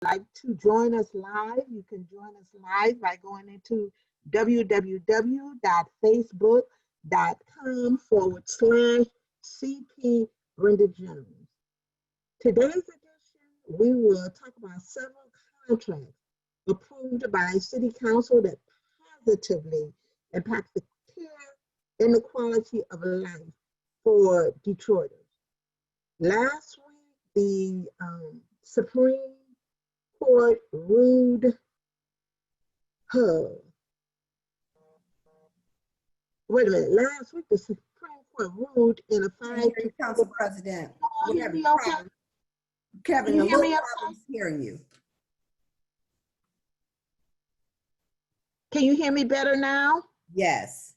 like to join us live, you can join us live by going into www.facebook.com/CP Brenda Jones. Today's edition, we will talk about several contracts approved by City Council that positively impact the care and the quality of life for Detroiters. Last week, the Supreme Court ruled last week the Supreme Court ruled in a 5-4. Council President, Can you hear me okay? Kevin, Can you a hear little me problems hearing you. Can you hear me better now? Yes.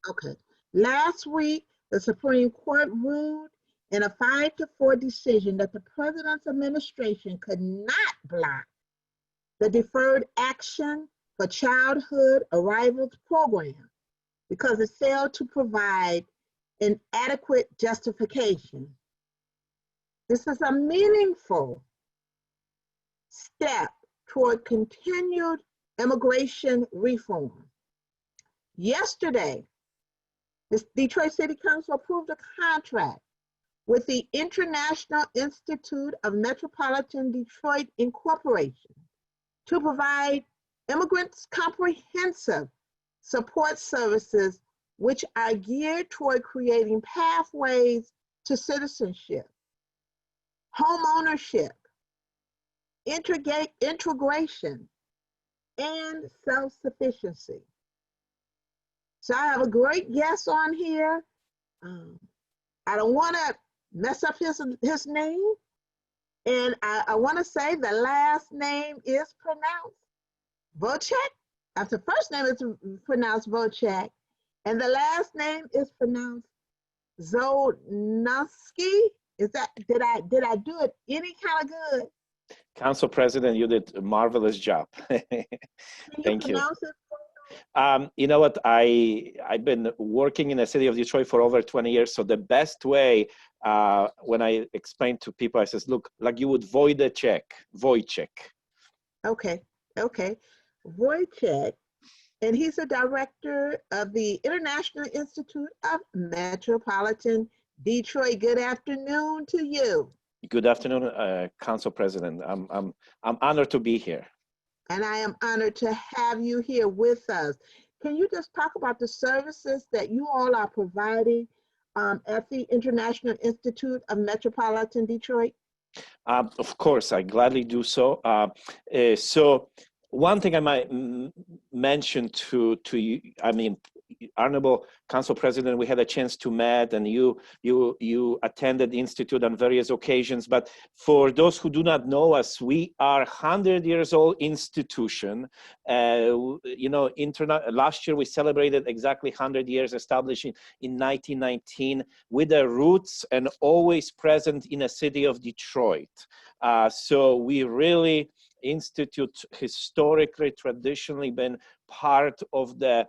Okay. Last week, the Supreme Court ruled in a 5-4 decision that the president's administration could not block the Deferred Action for Childhood Arrivals program because it failed to provide an adequate justification. This is a meaningful step toward continued immigration reform. Yesterday, the Detroit City Council approved a contract with the International Institute of Metropolitan Detroit Incorporation to provide immigrants comprehensive support services which are geared toward creating pathways to citizenship, home ownership, integration, and self-sufficiency. So I have a great guest on here. I don't want to mess up his name. And I want to say the last name is pronounced Wolciech. The first name is pronounced Wolciech, and the last name is pronounced Zolnowski. Did I do it any kind of good? Council President, you did a marvelous job. Thank you. You know what? I've been working in the city of Detroit for over 20 years. So the best way, when I explain to people, I says, look, like you would Wolciech. Okay. Wolciech, and he's a director of the International Institute of Metropolitan Detroit. Good afternoon to you. Good afternoon, Council President. I'm honored to be here. And I am honored to have you here with us. Can you just talk about the services that you all are providing at the International Institute of Metropolitan Detroit? Of course, I gladly do so. So one thing I might mention to you, Honorable Council President, we had a chance to meet, and you attended the Institute on various occasions. But for those who do not know us, we are 100 years old institution. Last year we celebrated exactly 100 years, established in 1919, with the roots and always present in the city of Detroit. So we really institute historically, traditionally been part of the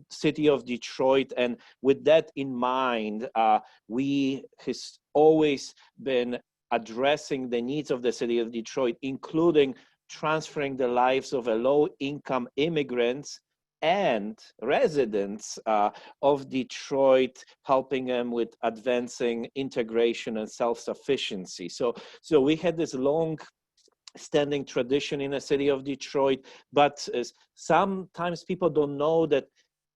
city of Detroit, and with that in mind, we has always been addressing the needs of the city of Detroit, including transferring the lives of low-income immigrants and residents of Detroit, helping them with advancing integration and self-sufficiency. So we had this long standing tradition in the city of Detroit, but sometimes people don't know that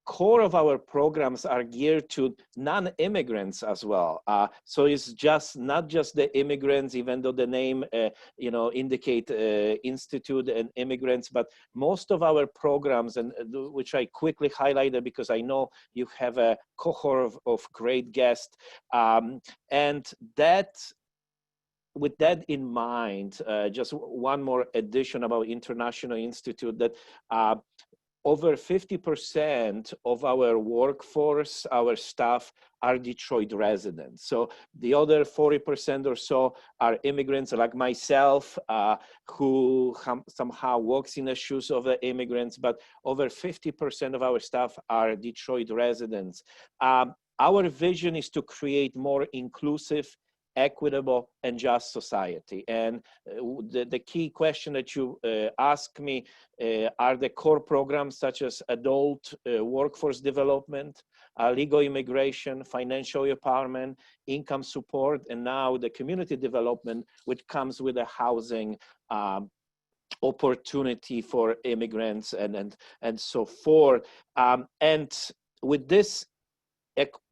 core of our programs are geared to non-immigrants as well. So it's not just the immigrants, even though the name indicate institute and immigrants, but most of our programs, and which I quickly highlighted because I know you have a cohort of great guests, and that. With that in mind, just one more addition about International Institute, that over 50% of our workforce, our staff, are Detroit residents. So the other 40% or so are immigrants like myself, who somehow walks in the shoes of the immigrants, but over 50% of our staff are Detroit residents. Our vision is to create more inclusive equitable, and just society. And the key question that you ask me are the core programs such as adult workforce development, legal immigration, financial empowerment, income support, and now the community development, which comes with a housing opportunity for immigrants and so forth. And with this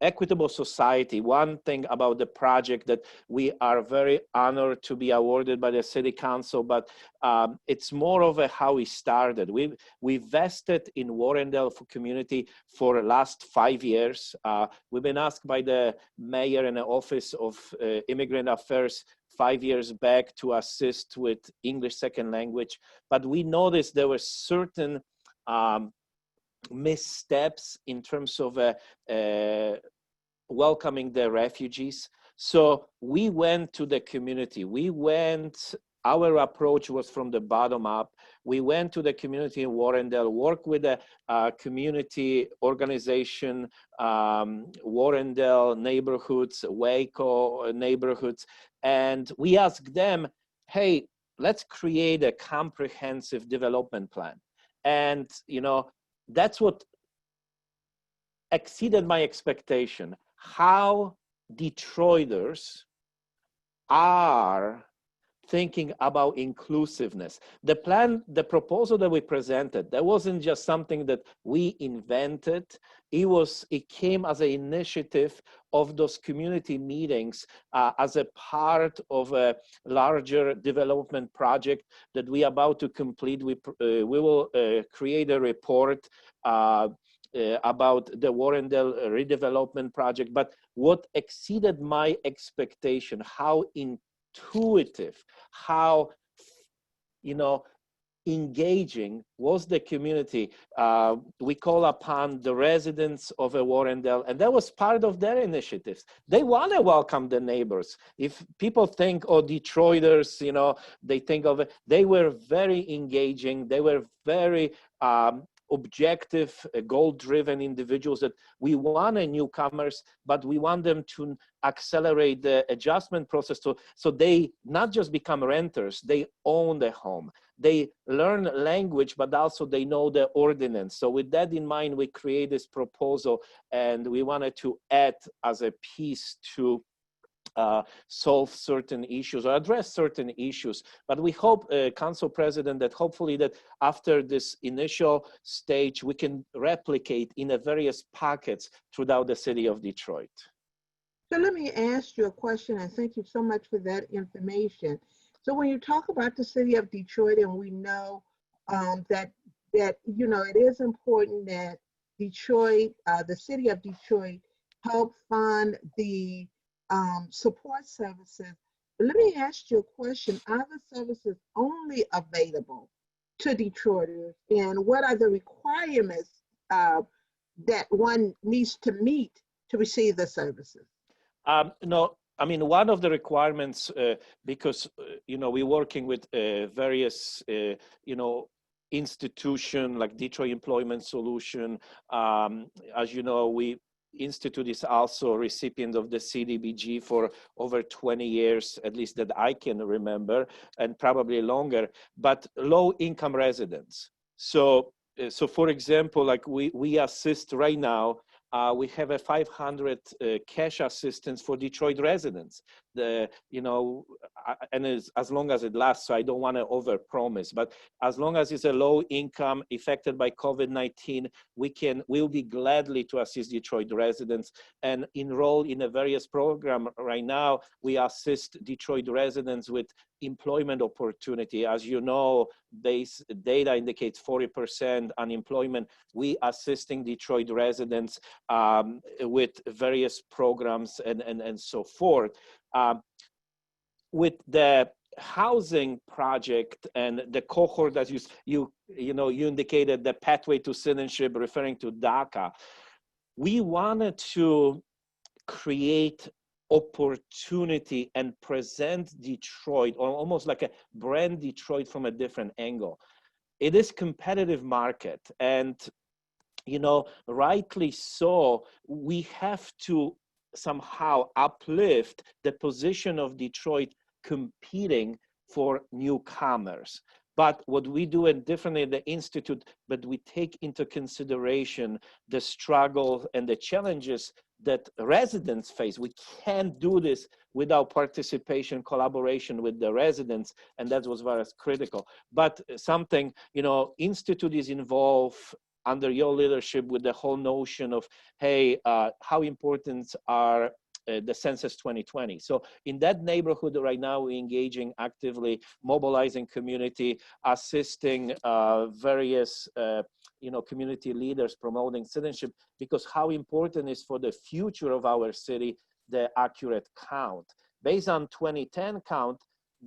equitable society, one thing about the project that we are very honored to be awarded by the city council, but it's more of a how we started. We vested in Warrendale for community for the last 5 years. We've been asked by the mayor and the office of immigrant affairs 5 years back to assist with English second language, but we noticed there were certain missteps in terms of welcoming the refugees. So we went to the community. Our approach was from the bottom up. We went to the community in Warrendale, worked with a community organization, Warrendale neighborhoods, Waco neighborhoods, and we asked them, hey, let's create a comprehensive development plan. And, that's what exceeded my expectation, how Detroiters are thinking about inclusiveness. The plan, the proposal that we presented, that wasn't just something that we invented. It came as an initiative of those community meetings as a part of a larger development project that we are about to complete. We will create a report about the Warrendale redevelopment project. But what exceeded my expectation, how intuitive, how engaging was the community. We call upon the residents of Warrendale, and that was part of their initiatives. They want to welcome the neighbors. If people think, oh, Detroiters, they think of it, they were very engaging. They were very objective, goal-driven individuals that we want newcomers, but we want them to accelerate the adjustment process so they not just become renters, they own the home. They learn language, but also they know the ordinance. So with that in mind, we create this proposal, and we wanted to add as a piece to solve certain issues or address certain issues. But we hope, Council President, that hopefully that after this initial stage, we can replicate in the various pockets throughout the city of Detroit. So let me ask you a question, and thank you so much for that information. So when you talk about the city of Detroit, and we know that it is important that Detroit, the city of Detroit, help fund the support services. But let me ask you a question. Are the services only available to Detroiters, and what are the requirements that one needs to meet to receive the services? No, I mean, one of the requirements, because, we're working with various, institution like Detroit Employment Solution. As you know, Institute is also a recipient of the CDBG for over 20 years, at least that I can remember, and probably longer, but low-income residents. So for example, like we assist right now, we have a 500 cash assistance for Detroit residents. And as long as it lasts, so I don't want to overpromise, but as long as it's a low income affected by COVID-19, we'll be gladly to assist Detroit residents and enroll in a various program. Right now, we assist Detroit residents with employment opportunity. As you know, base data indicates 40% unemployment. We assisting Detroit residents with various programs and so forth. With the housing project and the cohort, as you indicated, the pathway to citizenship, referring to DACA, we wanted to create opportunity and present Detroit, or almost like a brand Detroit from a different angle. It is competitive market, and rightly so, we have to somehow uplift the position of Detroit competing for newcomers. But what we do differently at the Institute, but we take into consideration the struggle and the challenges that residents face. We can't do this without participation, collaboration with the residents, and that was very critical. But something, Institute is involved under your leadership with the whole notion of, hey, how important are the census 2020. So in that neighborhood right now, we're engaging actively, mobilizing community, assisting various community leaders, promoting citizenship, because how important is for the future of our city, the accurate count. Based on 2010 count,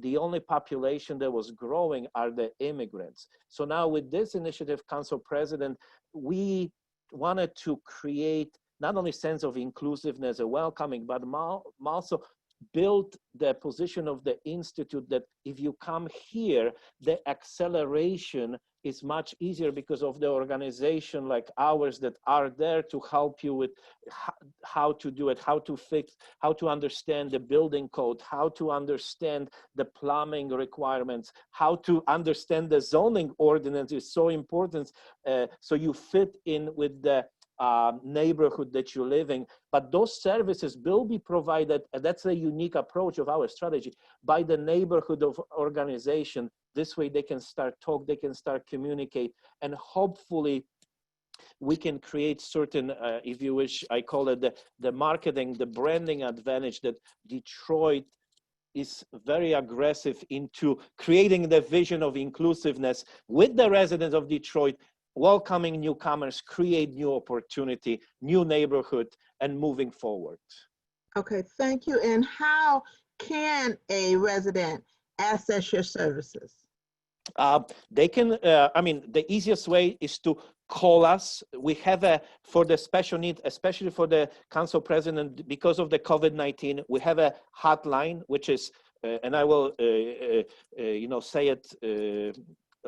the only population that was growing are the immigrants. So now with this initiative, Council President, we wanted to create not only sense of inclusiveness and welcoming, but also build the position of the Institute that if you come here, the acceleration is much easier because of the organization like ours that are there to help you with how to do it, how to fix, how to understand the building code, how to understand the plumbing requirements, how to understand the zoning ordinance is so important. So you fit in with the neighborhood that you live in, but those services will be provided, and that's a unique approach of our strategy, by the neighborhood of organization. This way they can start talk, they can start communicate, and hopefully we can create certain, if you wish, I call it the marketing, the branding advantage that Detroit is very aggressive into creating the vision of inclusiveness with the residents of Detroit, welcoming newcomers, create new opportunity, new neighborhood, and moving forward. Okay, thank you. And how can a resident access your services? They can, the easiest way is to call us. We have for the special need, especially for the council president, because of the COVID-19, we have a hotline, which is, and I will, say it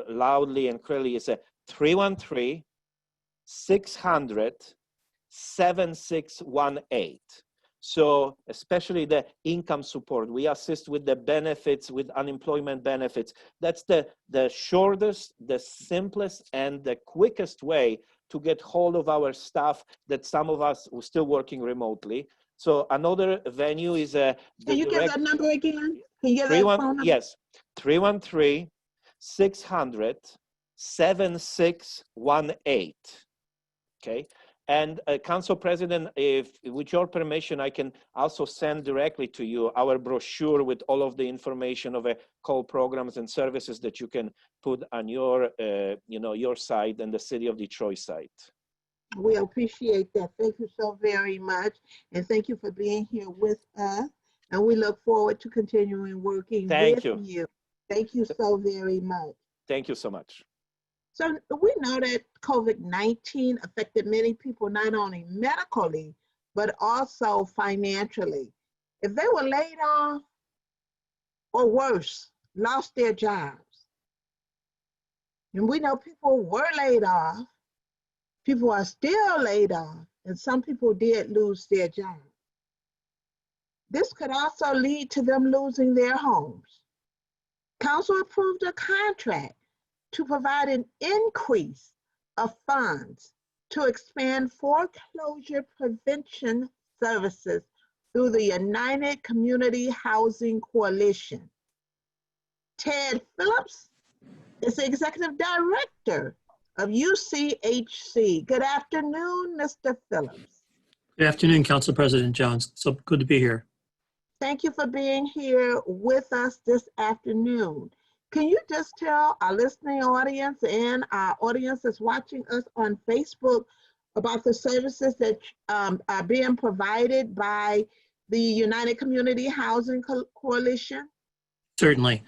loudly and clearly, it's a 313-600-7618. So especially the income support, we assist with the benefits, with unemployment benefits. That's the shortest, the simplest, and the quickest way to get hold of our staff that some of us are still working remotely. So another venue is Can you give that number again? Can you give that phone number? Yes, 313-600-7618. Okay. And Council President, if with your permission, I can also send directly to you our brochure with all of the information of call programs and services that you can put on your, your site and the City of Detroit site. We appreciate that. Thank you so very much. And thank you for being here with us. And we look forward to continuing working with you. Thank you so very much. Thank you so much. So we know that COVID-19 affected many people, not only medically, but also financially. If they were laid off, or worse, lost their jobs. And we know people were laid off, people are still laid off, and some people did lose their jobs. This could also lead to them losing their homes. Council approved a contract to provide an increase of funds to expand foreclosure prevention services through the United Community Housing Coalition. Ted Phillips is the Executive Director of UCHC. Good afternoon, Mr. Phillips. Good afternoon, Council President Jones. So good to be here. Thank you for being here with us this afternoon. Can you just tell our listening audience and our audience that's watching us on Facebook about the services that are being provided by the United Community Housing Coalition? Certainly.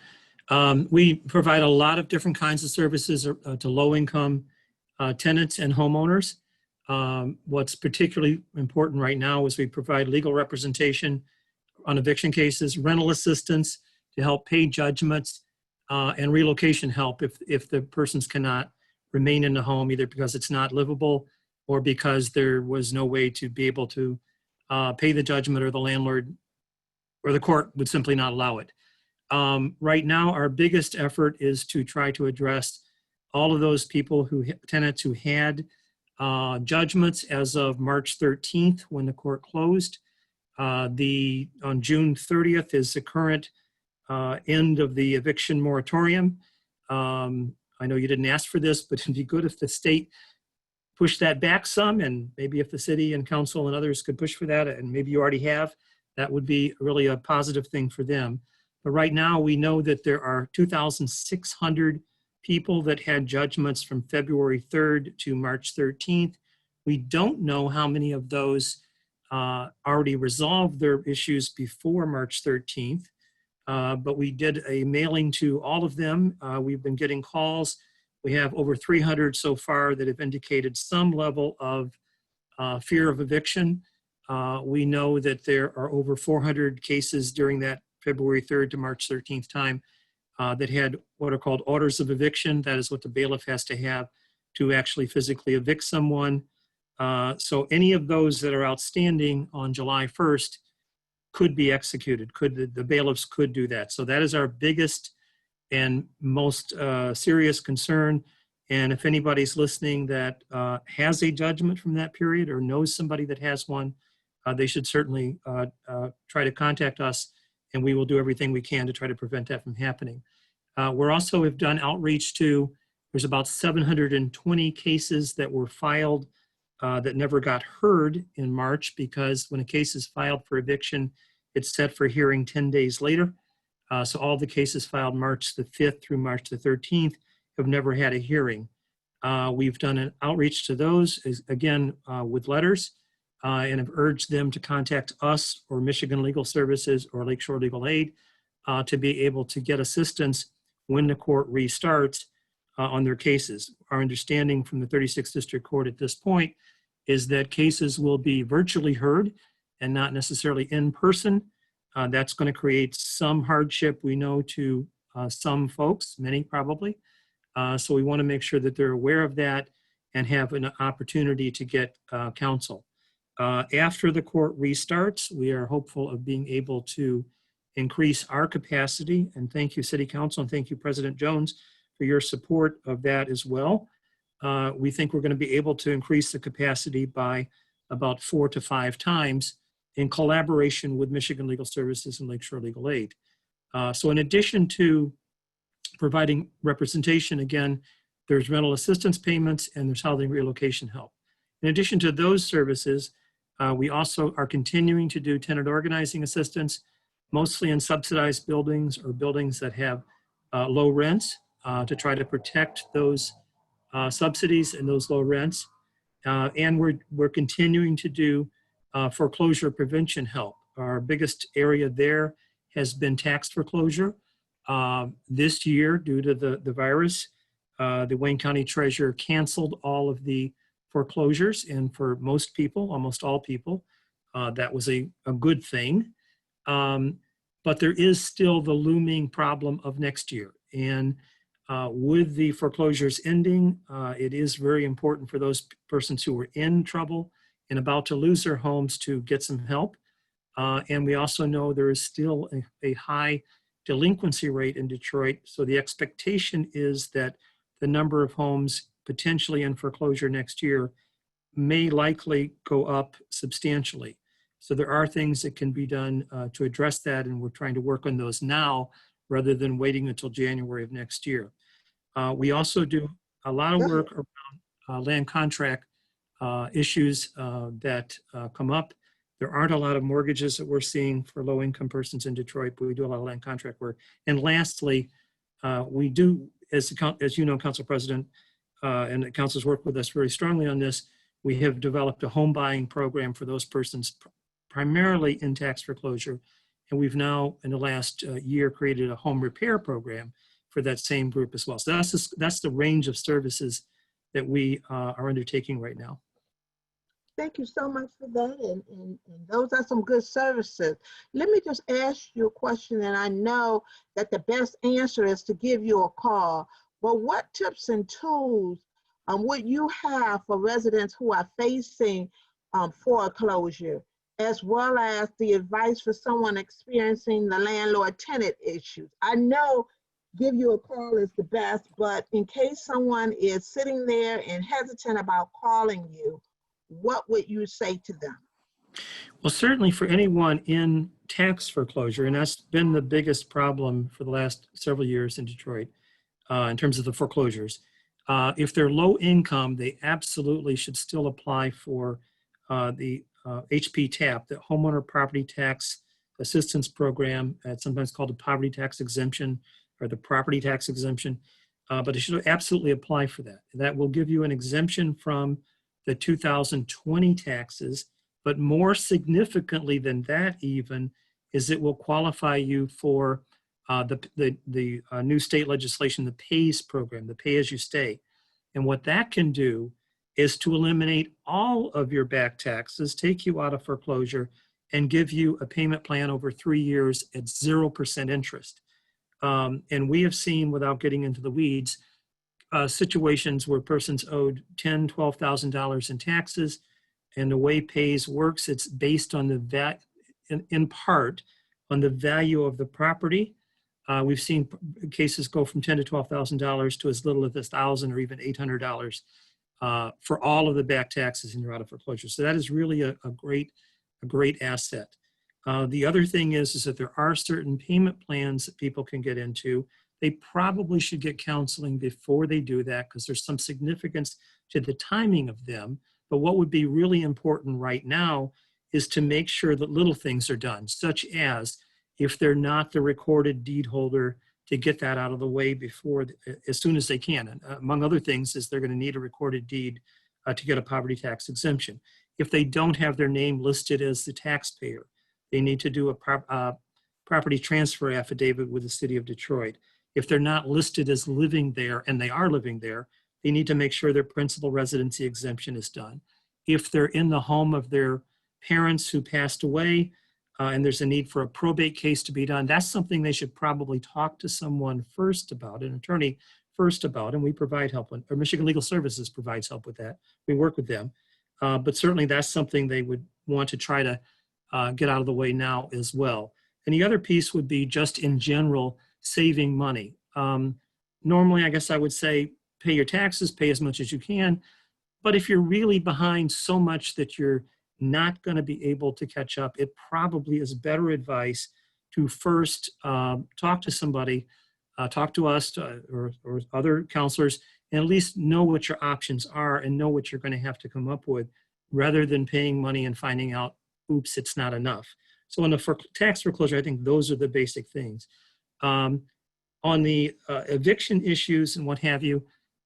We provide a lot of different kinds of services to low-income tenants and homeowners. What's particularly important right now is we provide legal representation on eviction cases, rental assistance to help pay judgments, and relocation help if the persons cannot remain in the home, either because it's not livable or because there was no way to be able to pay the judgment, or the landlord or the court would simply not allow it. Right now, our biggest effort is to try to address all of those people tenants who had judgments as of March 13th when the court closed. On June 30th is the current end of the eviction moratorium. I know you didn't ask for this, but it'd be good if the state pushed that back some, and maybe if the city and council and others could push for that, and maybe you already have, that would be really a positive thing for them. But right now we know that there are 2,600 people that had judgments from February 3rd to March 13th. We don't know how many of those already resolved their issues before March 13th, but we did a mailing to all of them. We've been getting calls. We have over 300 so far that have indicated some level of fear of eviction. We know that there are over 400 cases during that February 3rd to March 13th time that had what are called orders of eviction. That is what the bailiff has to have to actually physically evict someone. So any of those that are outstanding on July 1st could be executed. The bailiffs could do that. So that is our biggest and most serious concern. And if anybody's listening that has a judgment from that period or knows somebody that has one, they should certainly try to contact us, and we will do everything we can to try to prevent that from happening. We're also have done outreach to, there's about 720 cases that were filed that never got heard in March, because when a case is filed for eviction, it's set for hearing 10 days later. So all the cases filed March the 5th through March the 13th have never had a hearing. We've done an outreach to those, again, with letters, and have urged them to contact us or Michigan Legal Services or Lakeshore Legal Aid to be able to get assistance when the court restarts on their cases. Our understanding from the 36th District Court at this point is that cases will be virtually heard and not necessarily in person. That's going to create some hardship, we know, to some folks, many probably. So we want to make sure that they're aware of that and have an opportunity to get counsel. After the court restarts, we are hopeful of being able to increase our capacity. And thank you, City Council, and thank you, President Jones, for your support of that as well. We think we're going to be able to increase the capacity by about 4 to 5 times in collaboration with Michigan Legal Services and Lakeshore Legal Aid. So in addition to providing representation, again, there's rental assistance payments and there's housing relocation help. In addition to those services, we also are continuing to do tenant organizing assistance, mostly in subsidized buildings or buildings that have low rents, to try to protect those subsidies and those low rents. And we're continuing to do foreclosure prevention help. Our biggest area there has been tax foreclosure. This year, due to the virus, the Wayne County Treasurer canceled all of the foreclosures, and for most people, almost all people, that was a good thing. But there is still the looming problem of next year. And with the foreclosures ending, it is very important for those persons who were in trouble and about to lose their homes to get some help. And we also know there is still a high delinquency rate in Detroit. So the expectation is that the number of homes potentially in foreclosure next year may likely go up substantially. So there are things that can be done to address that, and we're trying to work on those now rather than waiting until January of next year. We also do a lot of work around land contract issues that come up. There aren't a lot of mortgages that we're seeing for low-income persons in Detroit, but we do a lot of land contract work. And lastly, we do, as you know, Council President, and the council's worked with us very strongly on this, we have developed a home buying program for those persons primarily in tax foreclosure. And we've now, in the last year, created a home repair program for that same group as well. So that's the range of services that we are undertaking right now. Thank you so much for that. And those are some good services. Let me just ask you a question, and I know that the best answer is to give you a call. But what tips and tools would you have for residents who are facing foreclosure? as well as the advice for someone experiencing the landlord-tenant issues. I know give you a call is the best, but in case someone is sitting there and hesitant about calling you, what would you say to them? Well, certainly for anyone in tax foreclosure, and that's been the biggest problem for the last several years in Detroit in terms of the foreclosures. If they're low income, they absolutely should still apply for the HP TAP, the Homeowner Property Tax Assistance Program. It's sometimes called the Poverty Tax Exemption or the Property Tax Exemption, but they should absolutely apply for that. That will give you an exemption from the 2020 taxes, but more significantly than that even is it will qualify you for the new state legislation, the PAYS program, the Pay As You Stay. And what that can do is to eliminate all of your back taxes, take you out of foreclosure, and give you a payment plan over 3 years at 0% interest. And we have seen, without getting into the weeds, situations where persons owed $10,000, $12,000 in taxes, and the way PAYS works, it's based on the in part on the value of the property. We've seen cases go from $10,000 to $12,000 to as little as $1,000 or even $800 for all of the back taxes and you're out of foreclosure. So that is really a great asset. The other thing is that there are certain payment plans that people can get into. They probably should get counseling before they do that because there's some significance to the timing of them. But what would be really important right now is to make sure that little things are done, such as if they're not the recorded deed holder, to get that out of the way before, as soon as they can. And among other things is they're going to need a recorded deed to get a poverty tax exemption. If they don't have their name listed as the taxpayer, they need to do a property transfer affidavit with the city of Detroit. If they're not listed as living there and they are living there, they need to make sure their principal residency exemption is done. If they're in the home of their parents who passed away and there's a need for a probate case to be done, that's something they should probably talk to someone first about, an attorney first about, and we provide help, or Michigan Legal Services provides help with that. We work with them, but certainly that's something they would want to try to get out of the way now as well. And the other piece would be just in general, saving money. Normally, I guess I would say, pay your taxes, pay as much as you can. But if you're really behind so much that you're not going to be able to catch up, it probably is better advice to first talk to somebody, talk to us or other counselors, and at least know what your options are and know what you're going to have to come up with, rather than paying money and finding out, oops, it's not enough. So on the tax foreclosure, I think those are the basic things. On the eviction issues and what have you,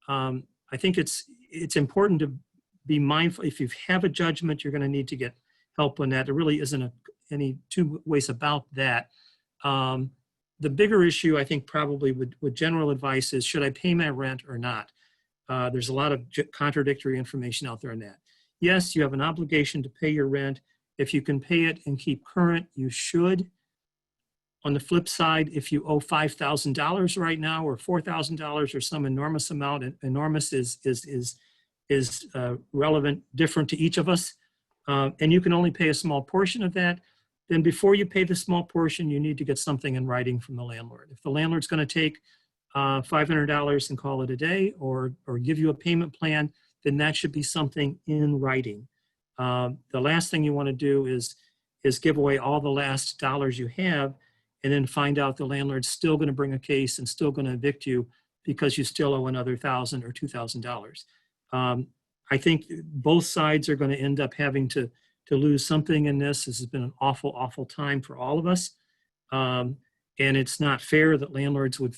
I think it's important to be mindful. If you have a judgment, you're going to need to get help on that. There really isn't any two ways about that. The bigger issue, I think, probably with general advice is, should I pay my rent or not? There's a lot of contradictory information out there on that. Yes, you have an obligation to pay your rent. If you can pay it and keep current, you should. On the flip side, if you owe $5,000 right now or $4,000 or some enormous amount, enormous is relevant, different to each of us, and you can only pay a small portion of that, then before you pay the small portion, you need to get something in writing from the landlord. If the landlord's going to take $500 and call it a day, or give you a payment plan, then that should be something in writing. The last thing you want to do is give away all the last dollars you have, and then find out the landlord's still going to bring a case and still going to evict you because you still owe another $1,000 or $2,000. I think both sides are going to end up having to lose something in this. This has been an awful, awful time for all of us. And it's not fair that landlords would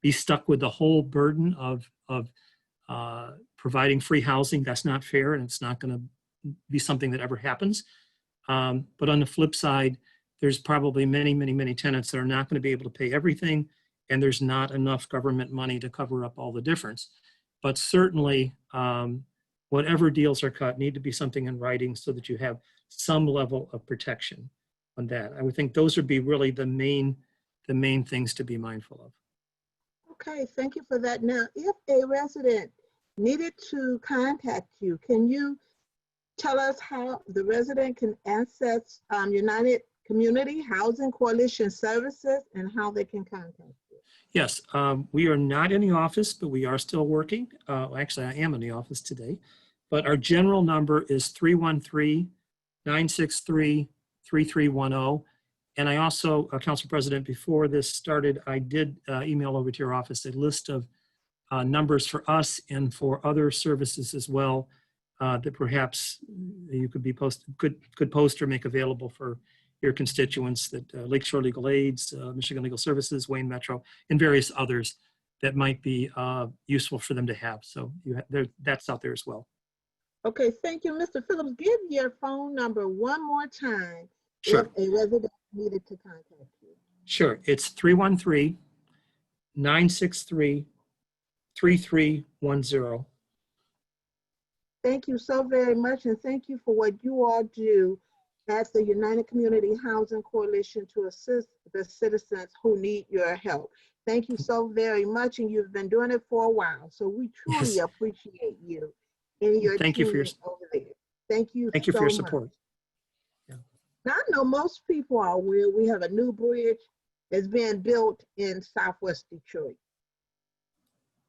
be stuck with the whole burden of providing free housing. That's not fair, and it's not going to be something that ever happens. But on the flip side, there's probably many, many, many tenants that are not going to be able to pay everything, and there's not enough government money to cover up all the difference. But certainly, whatever deals are cut need to be something in writing so that you have some level of protection on that. I would think those would be really the main things to be mindful of. Okay, thank you for that. Now, if a resident needed to contact you, can you tell us how the resident can access United Community Housing Coalition services and how they can contact you. Yes, we are not in the office, but we are still working. Actually, I am in the office today. But our general number is 313-963-3310. And I also, Council President, before this started, I did email over to your office a list of numbers for us and for other services as well that perhaps you could post or make available for your constituents, that Lakeshore Legal Aids, Michigan Legal Services, Wayne Metro, and various others that might be useful for them to have. So that's out there as well. Okay, thank you, Mr. Phillips. Give your phone number one more time. Sure. If a resident needed to contact you. Sure, it's 313-963-3310. Thank you so very much, and thank you for what you all do at the United Community Housing Coalition to assist the citizens who need your help. Thank you so very much, and you've been doing it for a while, so we truly appreciate you and your Thank you for your over there. Thank you. Thank you for your support. Much. Now, I know most people are aware we have a new bridge that's being built in Southwest Detroit,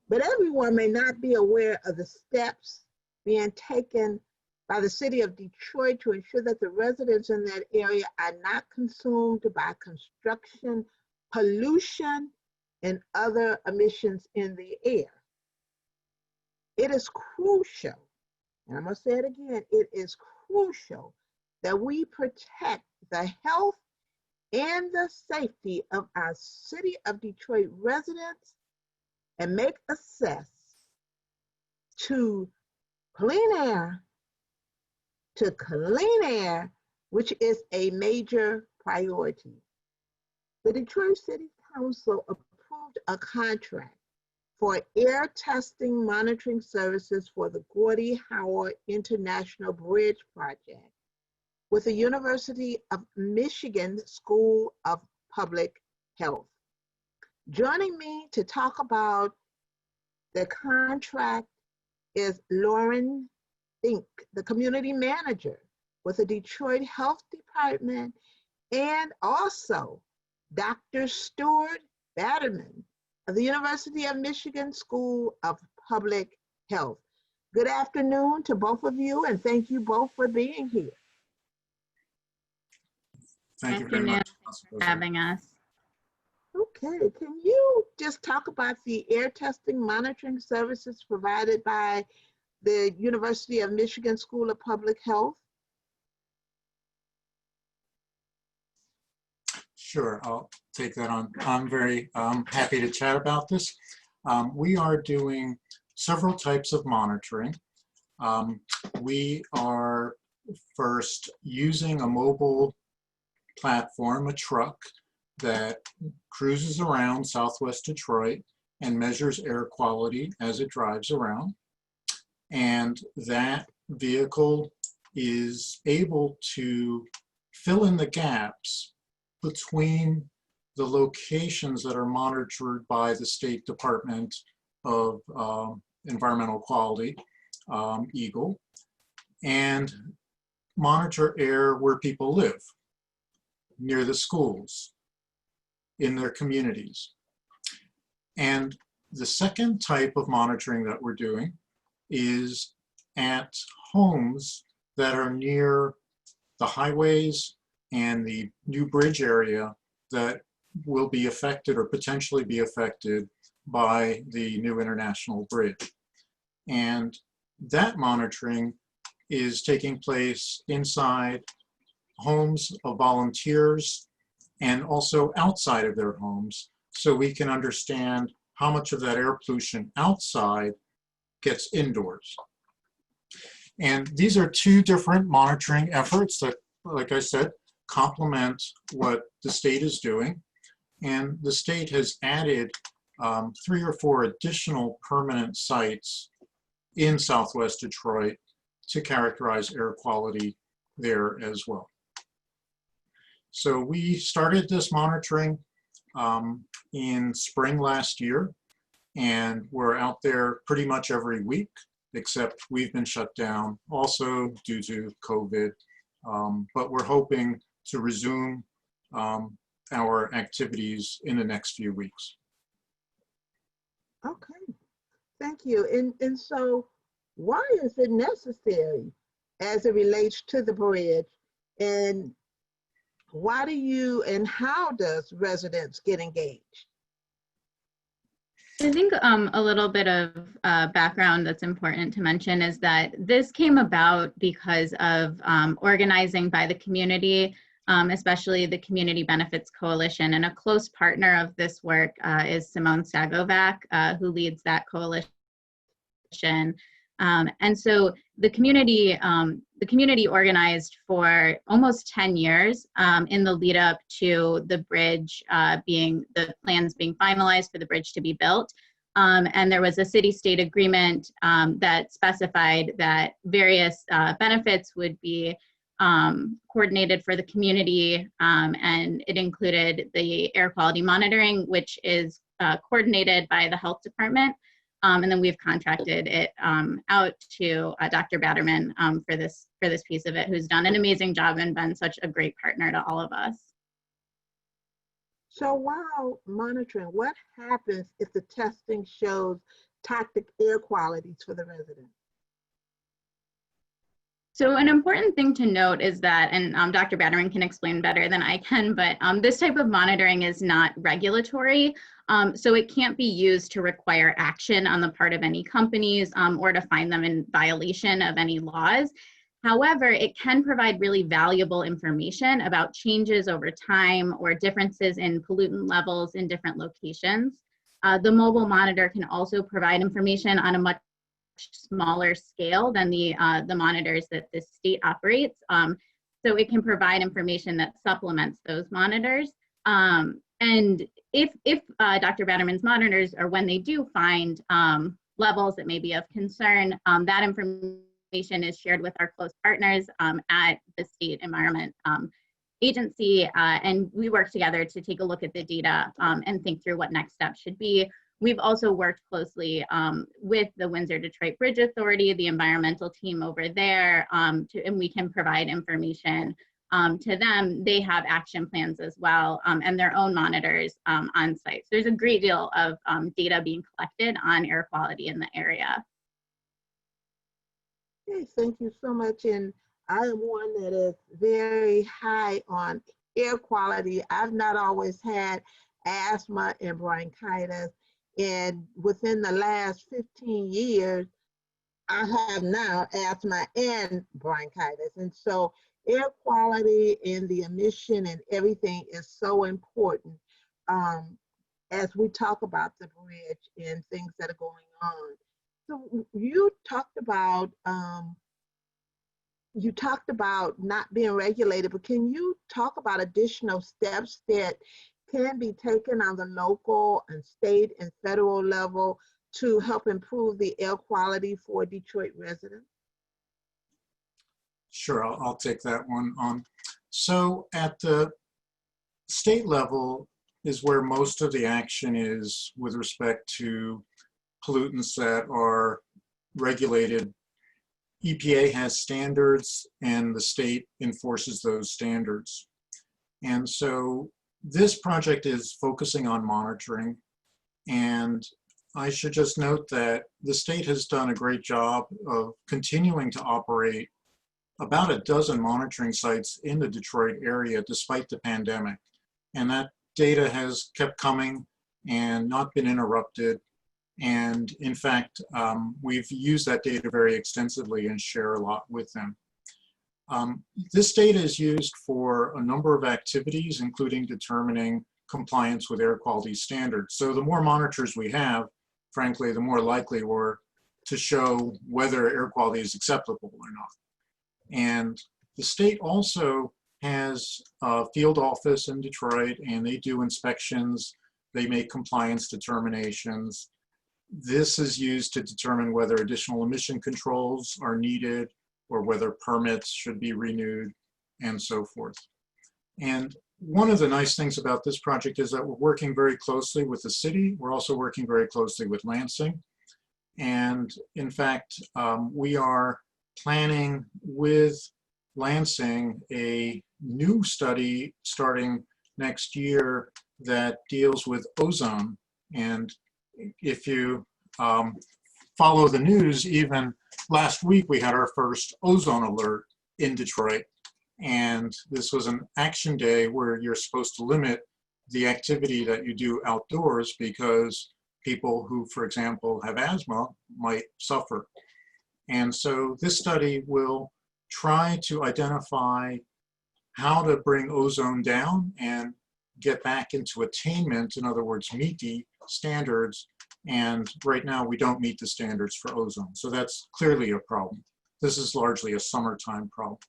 but everyone may not be aware of the steps being taken by the city of Detroit to ensure that the residents in that area are not consumed by construction, pollution, and other emissions in the air. It is crucial, and I'm gonna say it again, it is crucial that we protect the health and the safety of our city of Detroit residents and make access to clean air, which is a major priority. The Detroit City Council approved a contract for air testing monitoring services for the Gordie Howard International Bridge Project with the University of Michigan School of Public Health. Joining me to talk about the contract is Lauren Fink, the community manager with the Detroit Health Department, and also Dr. Stuart Batterman of the University of Michigan School of Public Health. Good afternoon to both of you, and thank you both for being here. Thank you very much for having us. Okay, can you just talk about the air testing monitoring services provided by the University of Michigan School of Public Health? Sure, I'll take that on. I'm very happy to chat about this. We are doing several types of monitoring. We are first using a mobile platform, a truck that cruises around Southwest Detroit and measures air quality as it drives around. And that vehicle is able to fill in the gaps between the locations that are monitored by the State Department of Environmental Quality, EGLE, and monitor air where people live, near the schools, in their communities. And the second type of monitoring that we're doing is at homes that are near the highways and the new bridge area that will be affected or potentially be affected by the new international bridge. And that monitoring is taking place inside homes of volunteers and also outside of their homes, so we can understand how much of that air pollution outside gets indoors. And these are two different monitoring efforts that, like I said, complement what the state is doing. And the state has added 3 or 4 additional permanent sites in Southwest Detroit to characterize air quality there as well. So we started this monitoring in spring last year, and we're out there pretty much every week except we've been shut down also due to COVID. But we're hoping to resume our activities in the next few weeks. Okay, thank you. And so why is it necessary as it relates to the bridge? And why do you and how does residents get engaged? I think a little bit of background that's important to mention is that this came about because of organizing by the community, especially the Community Benefits Coalition. And a close partner of this work is Simone Sagovac, who leads that coalition. And so the community organized for almost 10 years in the lead up to the bridge the plans being finalized for the bridge to be built. And there was a city-state agreement that specified that various benefits would be coordinated for the community, and it included the air quality monitoring, which is coordinated by the health department. And then we've contracted it out to Dr. Batterman for this piece of it, who's done an amazing job and been such a great partner to all of us. So while monitoring, what happens if the testing shows toxic air qualities for the residents? So an important thing to note is that, and Dr. Batterman can explain better than I can, but this type of monitoring is not regulatory. So it can't be used to require action on the part of any companies or to find them in violation of any laws. However, it can provide really valuable information about changes over time or differences in pollutant levels in different locations. The mobile monitor can also provide information on a much smaller scale than the monitors that the state operates. So it can provide information that supplements those monitors. And if Dr. Batterman's monitors, or when they do find levels that may be of concern, that information is shared with our close partners at the State Environment Agency, and we work together to take a look at the data and think through what next steps should be. We've also worked closely with the Windsor-Detroit Bridge Authority, the environmental team over there, and we can provide information to them. They have action plans as well, and their own monitors on site. So there's a great deal of data being collected on air quality in the area. Okay, thank you so much. And I am one that is very high on air quality. I've not always had asthma and bronchitis. And within the last 15 years, I have now asthma and bronchitis. And so air quality and the emission and everything is so important as we talk about the bridge and things that are going on. So you talked about not being regulated, but can you talk about additional steps that can be taken on the local and state and federal level to help improve the air quality for Detroit residents? Sure, I'll take that one on. So at the state level is where most of the action is with respect to pollutants that are regulated. EPA has standards and the state enforces those standards. And so this project is focusing on monitoring. And I should just note that the state has done a great job of continuing to operate about a dozen monitoring sites in the Detroit area despite the pandemic. And that data has kept coming and not been interrupted. And in fact, we've used that data very extensively and share a lot with them. This data is used for a number of activities, including determining compliance with air quality standards. So the more monitors we have, frankly, the more likely we're to show whether air quality is acceptable or not. And the state also has a field office in Detroit, and they do inspections. They make compliance determinations. This is used to determine whether additional emission controls are needed or whether permits should be renewed and so forth. And one of the nice things about this project is that we're working very closely with the city. We're also working very closely with Lansing. And in fact, we are planning with Lansing a new study starting next year that deals with ozone. And if you follow the news, even last week we had our first ozone alert in Detroit. And this was an action day where you're supposed to limit the activity that you do outdoors because people who, for example, have asthma might suffer. And so this study will try to identify how to bring ozone down and get back into attainment, in other words, meet the standards. And right now we don't meet the standards for ozone. So that's clearly a problem. This is largely a summertime problem.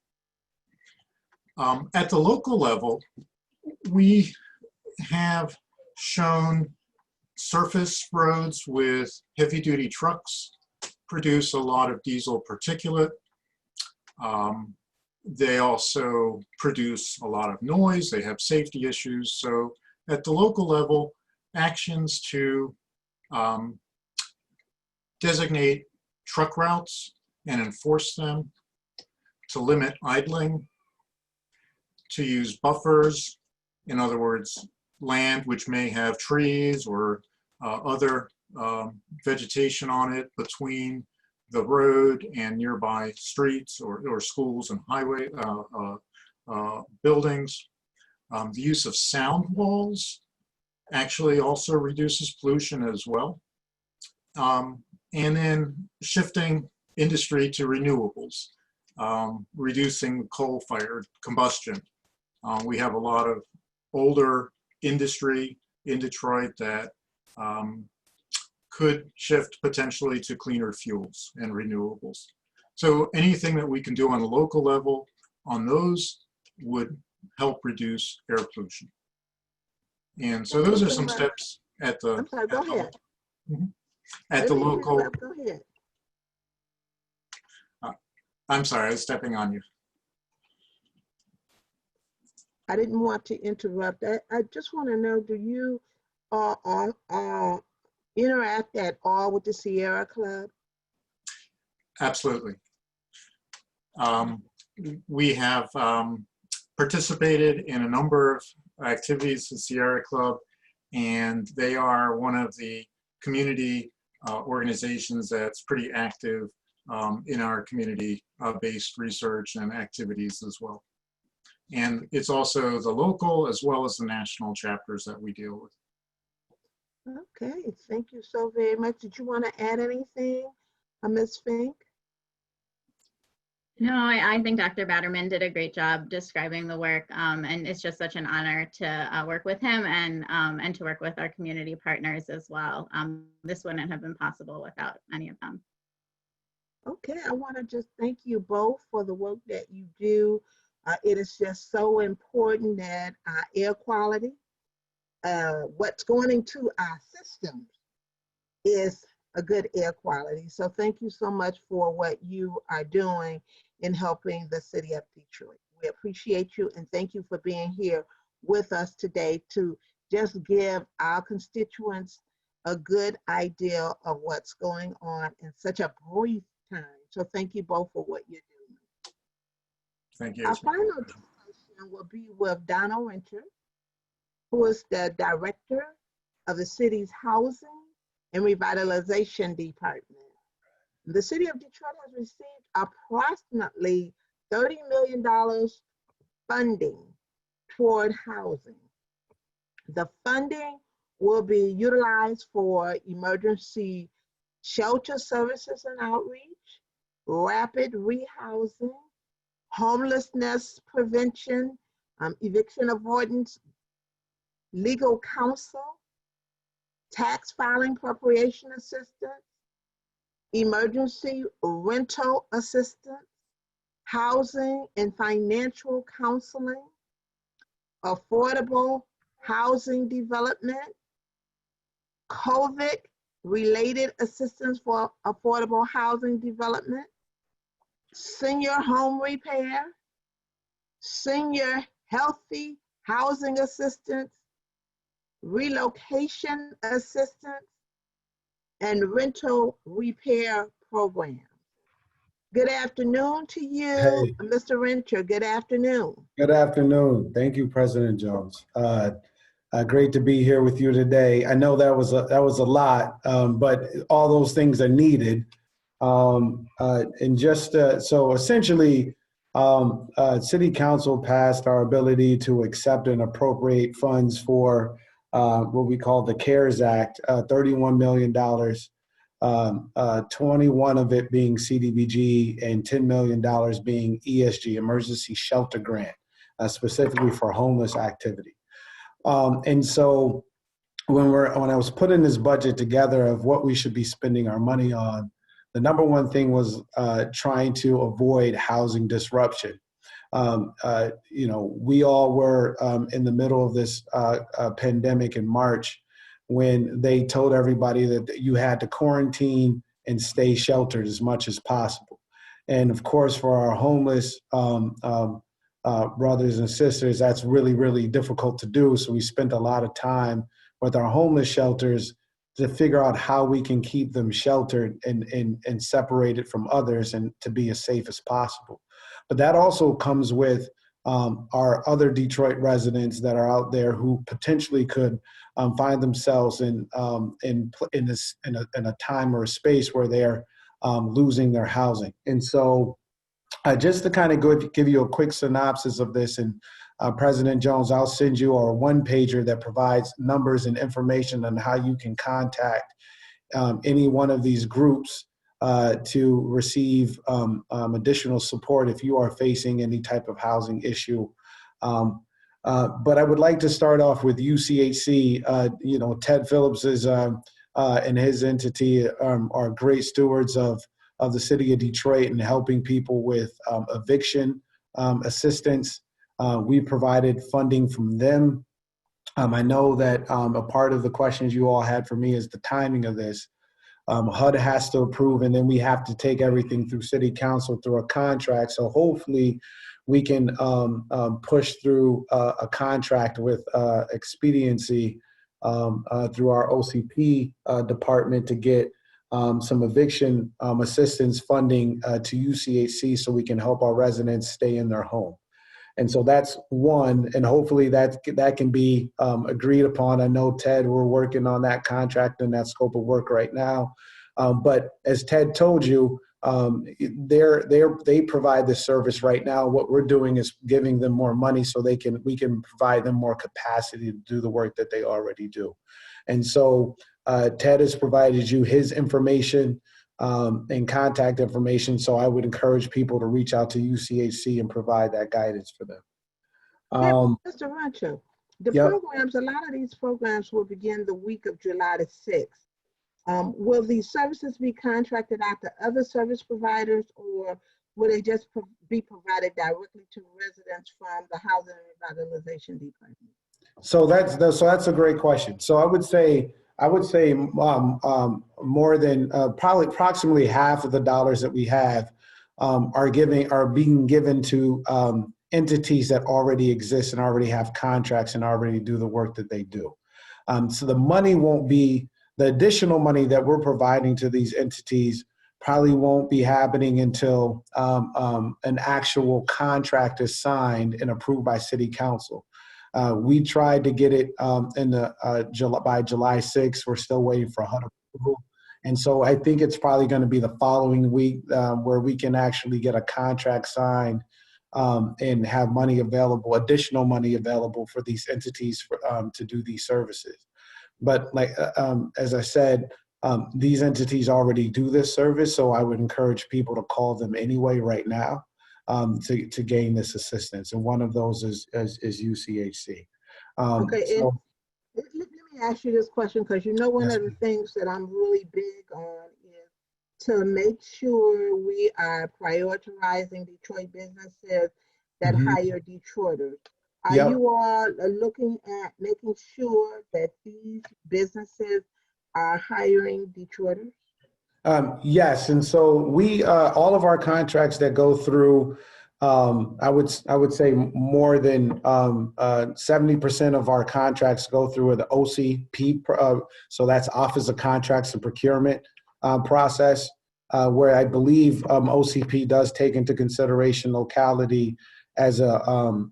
At the local level, we have shown surface roads with heavy-duty trucks produce a lot of diesel particulate. They also produce a lot of noise. They have safety issues. So at the local level, actions to designate truck routes and enforce them, to limit idling, to use buffers, in other words, land which may have trees or other vegetation on it between the road and nearby streets or schools and highway buildings. The use of sound walls actually also reduces pollution as well. And then shifting industry to renewables, reducing coal-fired combustion. We have a lot of older industry in Detroit that could shift potentially to cleaner fuels and renewables. So anything that we can do on a local level on those would help reduce air pollution. And so those are some steps at the, I'm sorry, go ahead. At the local. Go ahead. I'm sorry, I was stepping on you. I didn't want to interrupt. I just want to know, do you interact at all with the Sierra Club? Absolutely. We have participated in a number of activities at Sierra Club, and they are one of the community organizations that's pretty active in our community-based research and activities as well. And it's also the local as well as the national chapters that we deal with. Okay, thank you so very much. Did you want to add anything, Ms. Fink? No, I think Dr. Batterman did a great job describing the work, and it's just such an honor to work with him and to work with our community partners as well. This wouldn't have been possible without any of them. Okay, I want to just thank you both for the work that you do. It is just so important that air quality, what's going into our systems is a good air quality. So thank you so much for what you are doing in helping the city of Detroit. We appreciate you and thank you for being here with us today to just give our constituents a good idea of what's going on in such a brief time. So thank you both for what you're doing. Thank you. Our final discussion will be with Donna Rencher, who is the director of the city's Housing and Revitalization Department. The city of Detroit has received approximately $30 million funding toward housing. The funding will be utilized for emergency shelter services and outreach, rapid rehousing, homelessness prevention, eviction avoidance, legal counsel, tax filing preparation assistance, emergency rental assistance, housing and financial counseling, affordable housing development, COVID-related assistance for affordable housing development, senior home repair, senior healthy housing assistance, relocation assistance, and rental repair programs. Good afternoon to you, Hey. Mr. Rencher. Good afternoon. Good afternoon. Thank you, President Jones. Great to be here with you today. I know that was a lot, but all those things are needed. And just so essentially, City Council passed our ability to accept and appropriate funds for what we call the CARES Act, $31 million. 21 of it being CDBG and $10 million being ESG, Emergency Shelter Grant, specifically for homeless activity. And so when I was putting this budget together of what we should be spending our money on, the number one thing was trying to avoid housing disruption. We all were in the middle of this pandemic in March, when they told everybody that you had to quarantine and stay sheltered as much as possible. And of course, for our homeless brothers and sisters, that's really, really difficult to do. So we spent a lot of time with our homeless shelters to figure out how we can keep them sheltered and separated from others and to be as safe as possible. But that also comes with our other Detroit residents that are out there who potentially could find themselves in a time or a space where they're losing their housing. And so just to kind of give you a quick synopsis of this, and President Jones, I'll send you our one-pager that provides numbers and information on how you can contact any one of these groups to receive additional support if you are facing any type of housing issue. But I would like to start off with UCHC. Ted Phillips is and his entity are great stewards of the city of Detroit and helping people with eviction assistance. We provided funding from them. I know that a part of the questions you all had for me is the timing of this. HUD has to approve, and then we have to take everything through City Council through a contract. So hopefully we can push through a contract with Expediency through our OCP department to get some eviction assistance funding to UCHC so we can help our residents stay in their home. And so that's one, and hopefully that can be agreed upon. I know, Ted, we're working on that contract and that scope of work right now. But as Ted told you, they provide this service right now. What we're doing is giving them more money so we can provide them more capacity to do the work that they already do. And so Ted has provided you his information and contact information. So I would encourage people to reach out to UCHC and provide that guidance for them. Mr. Rencher, the Yep. programs, a lot of these programs will begin the week of July the 6th. Will these services be contracted out to other service providers, or will they just be provided directly to residents from the Housing and Revitalization Department? So that's a great question. So I would say more than probably approximately half of the dollars that we have are being given to entities that already exist and already have contracts and already do the work that they do. So the additional money that we're providing to these entities probably won't be happening until an actual contract is signed and approved by City Council. We tried to get it by July 6th. We're still waiting for HUD approval. And so I think it's probably going to be the following week where we can actually get a contract signed and have money available, additional money available for these entities to do these services. But as I said, these entities already do this service, so I would encourage people to call them anyway right now to gain this assistance. And one of those is UCHC. Okay, and let me ask you this question, because one of the things that I'm really big on is to make sure we are prioritizing Detroit businesses that hire Detroiters. Are you all looking at making sure that these businesses are hiring Detroiters? Yes, and so we all of our contracts that go through I would say more than 70% of our contracts go through the OCP, so that's Office of Contracts and Procurement process, where I believe OCP does take into consideration locality as a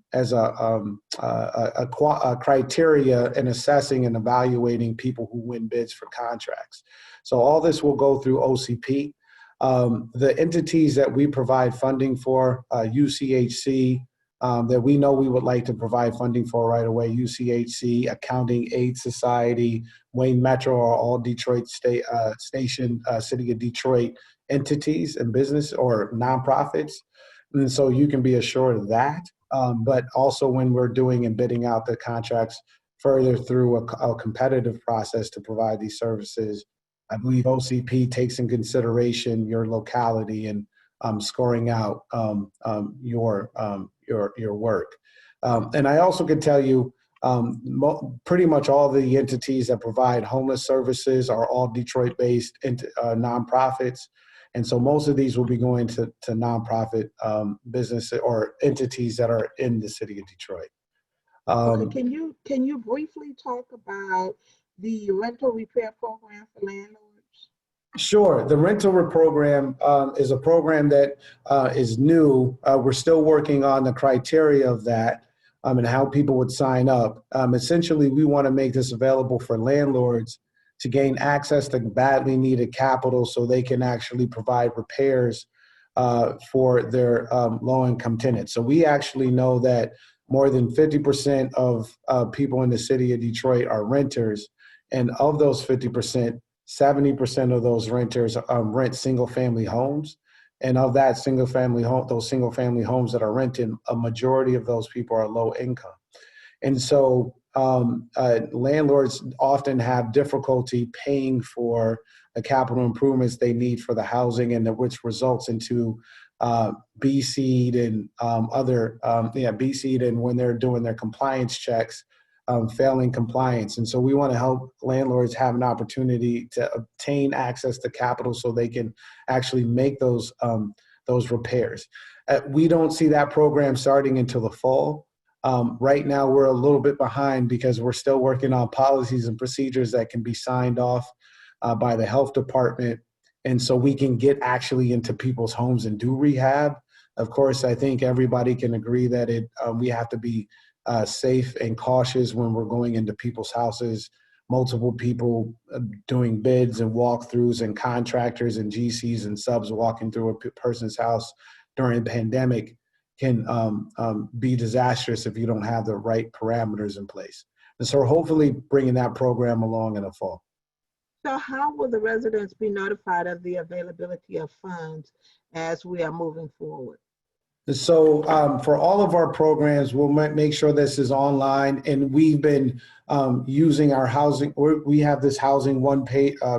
criteria in assessing and evaluating people who win bids for contracts. So all this will go through OCP. The entities that we provide funding for, UCHC, that we know we would like to provide funding for right away, UCHC, Accounting Aid Society, Wayne Metro are all Detroit City of Detroit entities and business or nonprofits. And so you can be assured of that. But also when we're doing and bidding out the contracts further through a competitive process to provide these services, I believe OCP takes in consideration your locality and scoring out your work. And I also could tell you pretty much all the entities that provide homeless services are all Detroit-based nonprofits. And so most of these will be going to nonprofit business or entities that are in the city of Detroit. Okay, can you briefly talk about the rental repair program for landlords? Sure. The rental program is a program that is new. We're still working on the criteria of that and how people would sign up. Essentially, we want to make this available for landlords to gain access to badly needed capital so they can actually provide repairs for their low-income tenants. So we actually know that more than 50% of people in the city of Detroit are renters. And of those 50%, 70% of those renters rent single-family homes. And of that those single-family homes that are rented, a majority of those people are low income. And so landlords often have difficulty paying for the capital improvements they need for the housing, and which results into B-seed and B-seed, and when they're doing their compliance checks, failing compliance. And so we want to help landlords have an opportunity to obtain access to capital so they can actually make those repairs. We don't see that program starting until the fall. Right now, we're a little bit behind because we're still working on policies and procedures that can be signed off by the health department. And so we can get actually into people's homes and do rehab. Of course, I think everybody can agree that we have to be safe and cautious when we're going into people's houses. Multiple people doing bids and walkthroughs and contractors and GCs and subs walking through a person's house during the pandemic can be disastrous if you don't have the right parameters in place. And so hopefully bringing that program along in the fall. So how will the residents be notified of the availability of funds as we are moving forward? So for all of our programs, we'll make sure this is online, and we've been using our housing. We have this housing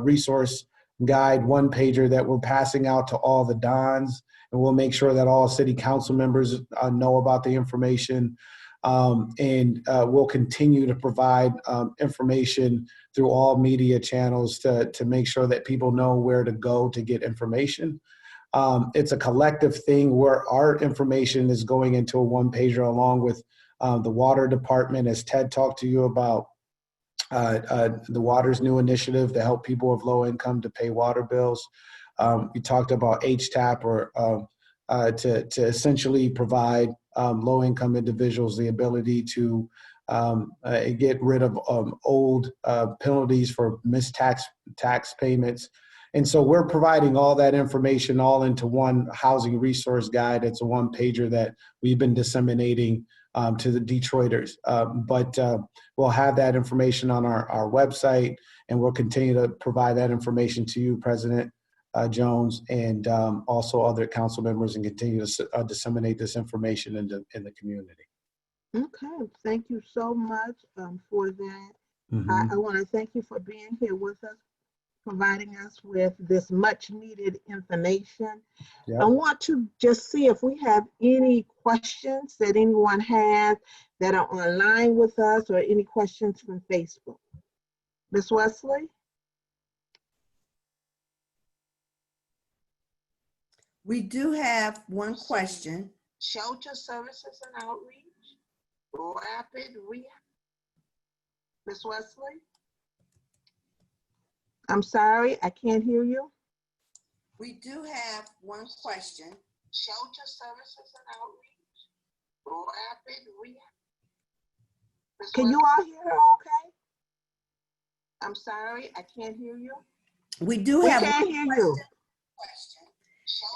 resource guide, one pager that we're passing out to all the dons, and we'll make sure that all city council members know about the information. And we'll continue to provide information through all media channels to make sure that people know where to go to get information. It's a collective thing where our information is going into a one pager along with the water department, as Ted talked to you about the water's new initiative to help people with low income to pay water bills. We talked about HTAP or to essentially provide low income individuals the ability to get rid of old penalties for missed tax payments. And so we're providing all that information all into one housing resource guide. It's a one pager that we've been disseminating to the Detroiters. But we'll have that information on our website, and we'll continue to provide that information to you, President Jones, and also other council members, and continue to disseminate this information in the community. Okay, thank you so much for that. Mm-hmm. I want to thank you for being here with us, providing us with this much needed information. Yep. I want to just see if we have any questions that anyone has that are online with us, or any questions from Facebook. Ms. Wesley? We do have one question. Shelter Services and Outreach, Rapid Rehab. Ms. Wesley? I'm sorry, I can't hear you. We do have one question. Shelter Services and Outreach, Rapid Rehab. Can you all hear her okay? I'm sorry, I can't hear you. We do We have can't one hear you. question.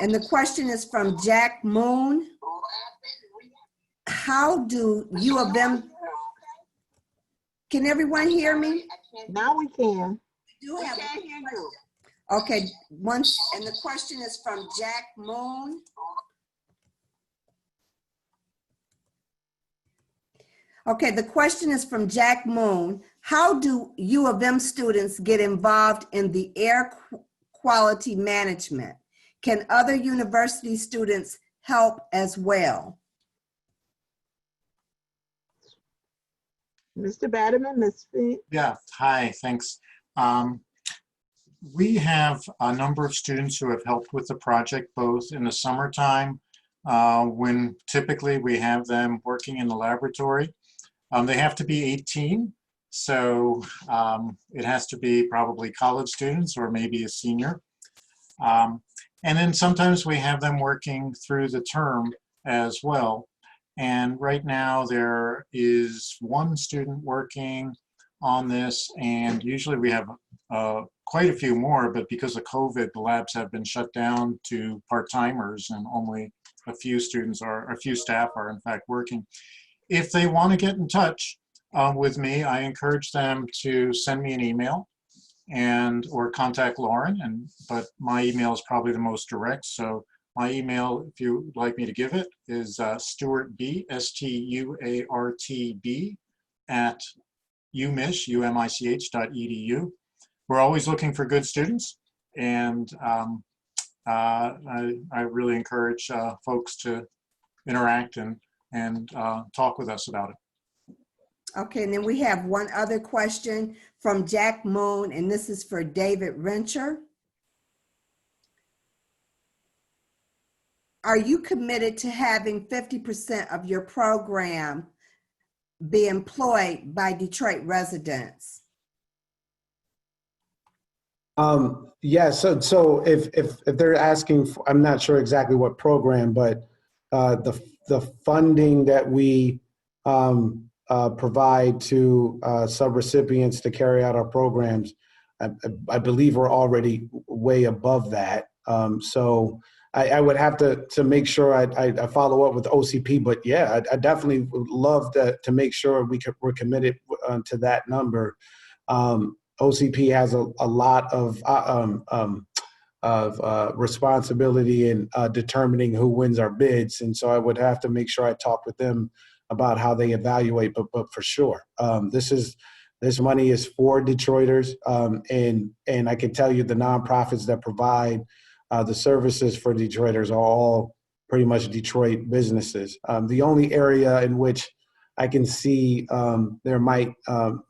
And the question is from Jack Moon. Rapid Rehab. How do U of M, can everyone hear me? Now we can. We do We have, can't hear you. okay, once, and the question is from Jack Moon. Okay, the question is from Jack Moon. How do U of M students get involved in the air quality management? Can other university students help as well? Mr. Batterman, Ms. Fink. Yeah, hi, thanks. We have a number of students who have helped with the project, both in the summertime, when typically we have them working in the laboratory. They have to be 18, so it has to be probably college students or maybe a senior. And then sometimes we have them working through the term as well. And right now there is one student working on this, and usually we have quite a few more, but because of COVID, the labs have been shut down to part-timers and only a few students or a few staff are in fact working. If they want to get in touch with me, I encourage them to send me an email and or contact Lauren, but my email is probably the most direct. So my email, if you would like me to give it, is Stuart B, STUARTB at umich.edu. We're always looking for good students, and I really encourage folks to interact and talk with us about it. Okay, and then we have one other question from Jack Moon, and this is for David Rencher. Are you committed to having 50% of your program be employed by Detroit residents? Yeah, so if they're asking, I'm not sure exactly what program, but the funding that we provide to subrecipients to carry out our programs, I believe we're already way above that. So I would have to make sure I follow up with OCP, but yeah, I definitely would love to make sure we're committed to that number. OCP has a lot of responsibility in determining who wins our bids, and so I would have to make sure I talk with them about how they evaluate. But for sure, this money is for Detroiters, and I can tell you the nonprofits that provide the services for Detroiters are all pretty much Detroit businesses. The only area in which I can see there might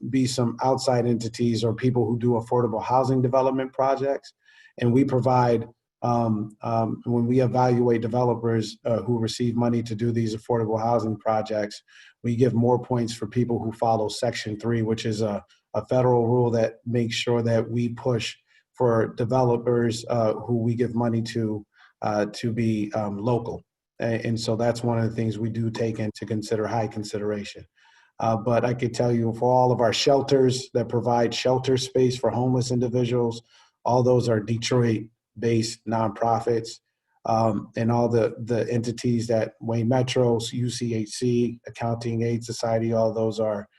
be some outside entities or people who do affordable housing development projects. And we provide, when we evaluate developers who receive money to do these affordable housing projects, we give more points for people who follow Section 3, which is a federal rule that makes sure that we push for developers who we give money to be local. And so that's one of the things we do take into high consideration. But I could tell you for all of our shelters that provide shelter space for homeless individuals, all those are Detroit-based nonprofits. And all the entities that Wayne Metro, UCHC, Accounting Aid Society, all those are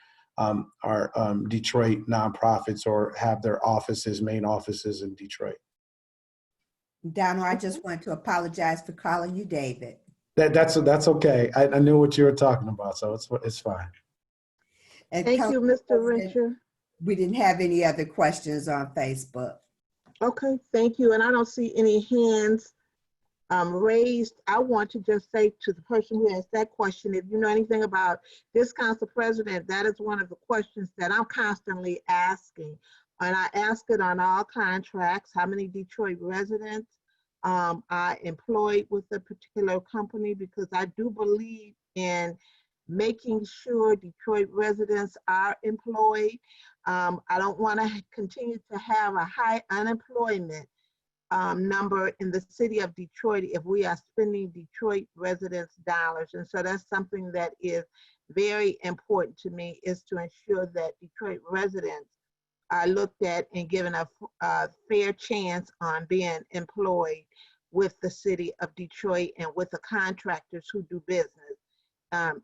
Detroit nonprofits or have their main offices in Detroit. Donald, I just want to apologize for calling you David. That's okay. I knew what you were talking about, so it's fine. And Thank you, Mr. Rencher. we didn't have any other questions on Facebook. Okay, thank you. And I don't see any hands raised. I want to just say to the person who asked that question, if you know anything about this council president, that is one of the questions that I'm constantly asking. And I ask it on all contracts, how many Detroit residents are employed with a particular company, because I do believe in making sure Detroit residents are employed. I don't want to continue to have a high unemployment number in the city of Detroit if we are spending Detroit residents' dollars. And so that's something that is very important to me, is to ensure that Detroit residents are looked at and given a fair chance on being employed with the city of Detroit and with the contractors who do business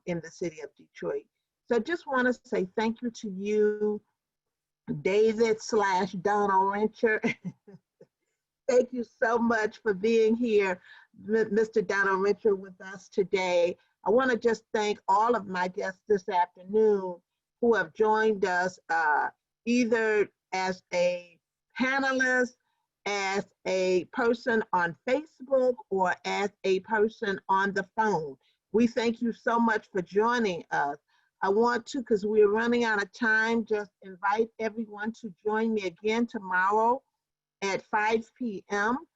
in the city of Detroit. So just want to say thank you to you, David/Donald Rencher. Thank you so much for being here, Mr. Donald Rencher, with us today. I want to just thank all of my guests this afternoon who have joined us either as a panelist, as a person on Facebook, or as a person on the phone. We thank you so much for joining us. I want to, because we're running out of time, just invite everyone to join me again tomorrow at 5 p.m.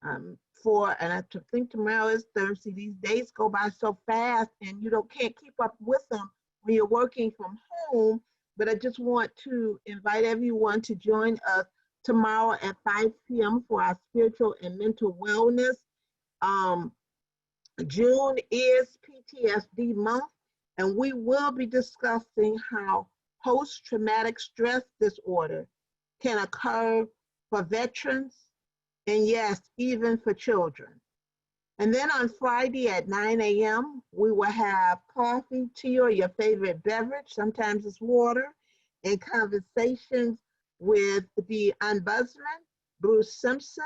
And I think tomorrow is Thursday. These days go by so fast, and you can't keep up with them when you're working from home. But I just want to invite everyone to join us tomorrow at 5 p.m. for our spiritual and mental wellness. June is PTSD month, and we will be discussing how post-traumatic stress disorder can occur for veterans, and yes, even for children. And then on Friday at 9 a.m., we will have coffee, tea, or your favorite beverage. Sometimes it's water, and conversations with the ombudsman, Bruce Simpson,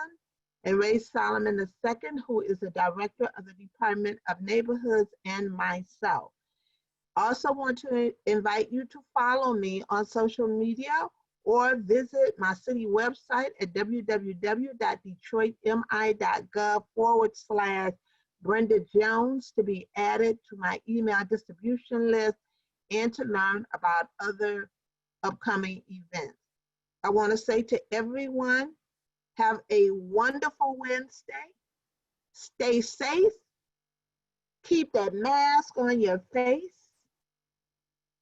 and Ray Solomon II, who is the director of the Department of Neighborhoods, and myself. Also want to invite you to follow me on social media or visit my city website at www.detroitmi.gov/Brenda Jones to be added to my email distribution list and to learn about other upcoming events. I want to say to everyone, have a wonderful Wednesday. Stay safe. Keep that mask on your face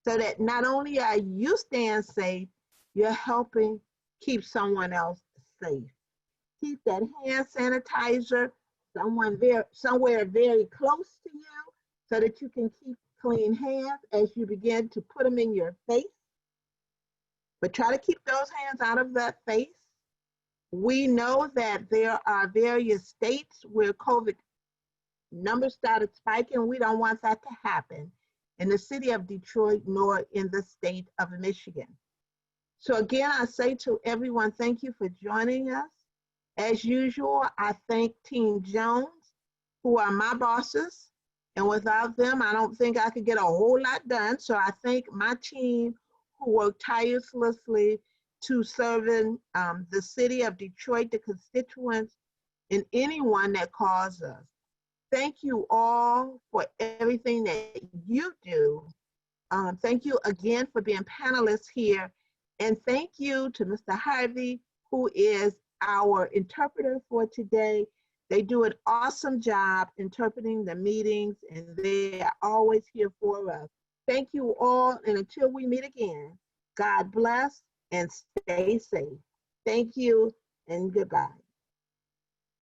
so that not only are you staying safe, you're helping keep someone else safe. Keep that hand sanitizer somewhere very close to you so that you can keep clean hands as you begin to put them in your face. But try to keep those hands out of that face. We know that there are various states where COVID numbers started spiking. We don't want that to happen in the city of Detroit nor in the state of Michigan. So again, I say to everyone, thank you for joining us. As usual, I thank Team Jones, who are my bosses. And without them, I don't think I could get a whole lot done. So I thank my team who work tirelessly to serving the city of Detroit, the constituents, and anyone that calls us. Thank you all for everything that you do. Thank you again for being panelists here. And thank you to Mr. Harvey, who is our interpreter for today. They do an awesome job interpreting the meetings, and they are always here for us. Thank you all, and until we meet again, God bless and stay safe. Thank you and goodbye.